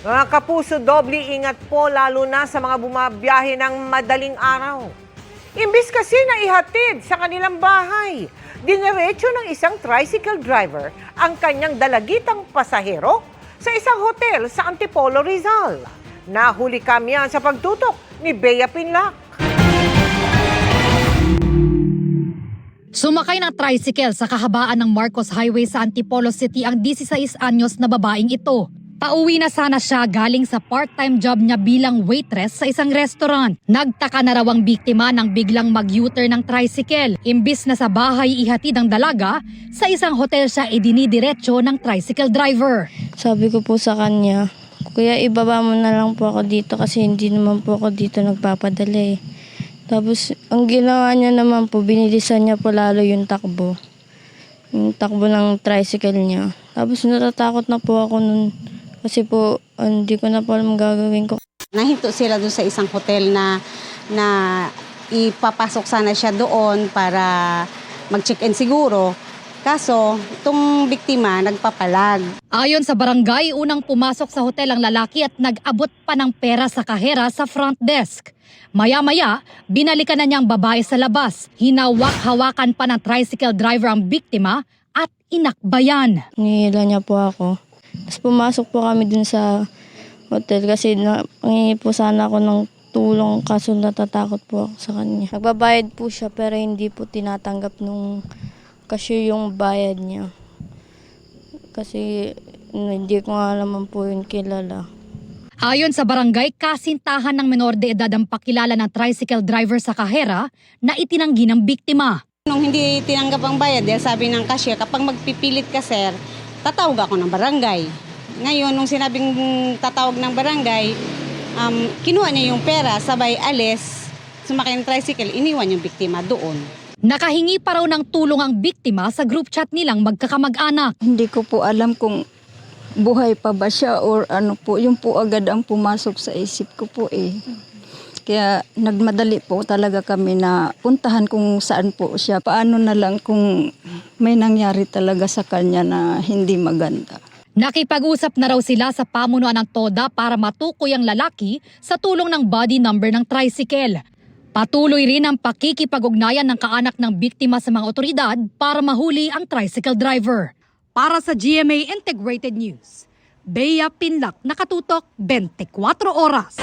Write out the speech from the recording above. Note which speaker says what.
Speaker 1: Mga kapuso, doble ingat po lalo na sa mga bumabiyahe ng madaling araw. Imbis kasi na ihatid sa kanilang bahay, diniretso ng isang tricycle driver ang kanyang dalagitang pasahero sa isang hotel sa Antipolo, Rizal. Nahuli kami yan sa pagtutok ni Bea Pinlac.
Speaker 2: Sumakay ng tricycle sa kahabaan ng Marcos Highway sa Antipolo City ang 16 anyos na babaeng ito. Pauwi na sana siya galing sa part-time job niya bilang waitress sa isang restaurant. Nagtaka na raw ang biktima nang biglang mag-U-turn ng tricycle. Imbis na sa bahay ihatid ang dalaga, sa isang hotel siya idinidiretso ng tricycle driver.
Speaker 3: Sabi ko po sa kanya, kuya ibaba mo na lang po ako dito kasi hindi naman po ako dito nagpapadala eh. Tapos ang ginawa niya naman po, binilisan niya po lalo yung takbo. Yung takbo ng tricycle niya. Tapos natatakot na po ako nun. Kasi po, hindi ko na po alam gagawin ko.
Speaker 4: Nahinto sila doon sa isang hotel na ipapasok sana siya doon para mag-check-in siguro. Kaso, itong biktima nagpapalag.
Speaker 2: Ayon sa barangay, unang pumasok sa hotel ang lalaki at nag-abot pa ng pera sa kahera sa front desk. Maya-maya, binalikan na niyang babae sa labas. Hinawak-hawakan pa ng tricycle driver ang biktima at inakbayan.
Speaker 3: Nihila niya po ako. Tapos pumasok po kami dun sa hotel kasi nangingi po sana ako ng tulong kaso natatakot po ako sa kanya. Nagbabayad po siya pero hindi po tinatanggap nung cashier yung bayad niya. Kasi hindi ko nga naman po yun kilala.
Speaker 2: Ayon sa barangay, kasintahan ng menor de edad ang pakilala ng tricycle driver sa kahera na itinanggi ng biktima.
Speaker 4: Nung hindi tinanggap ang bayad, sabi ng cashier, kapag magpipilit ka sir, tatawag ako ng barangay. Ngayon, nung sinabing tatawag ng barangay, kinuha niya yung pera, sabay alis, sumakay ng tricycle, iniwan yung biktima doon.
Speaker 2: Nakahingi pa raw ng tulong ang biktima sa group chat nilang magkakamag-anak.
Speaker 5: Hindi ko po alam kung buhay pa ba siya or ano po. Yung po agad ang pumasok sa isip ko po eh. Kaya nagmadali po talaga kami na puntahan kung saan po siya. Paano na lang kung may nangyari talaga sa kanya na hindi maganda.
Speaker 2: Nakipag-usap na raw sila sa pamunuan ng TODA para matukoy ang lalaki sa tulong ng body number ng tricycle. Patuloy rin ang pakikipag-ugnayan ng kaanak ng biktima sa mga otoridad para mahuli ang tricycle driver. Para sa GMA Integrated News, Bea Pinlac, nakatutok 24 oras.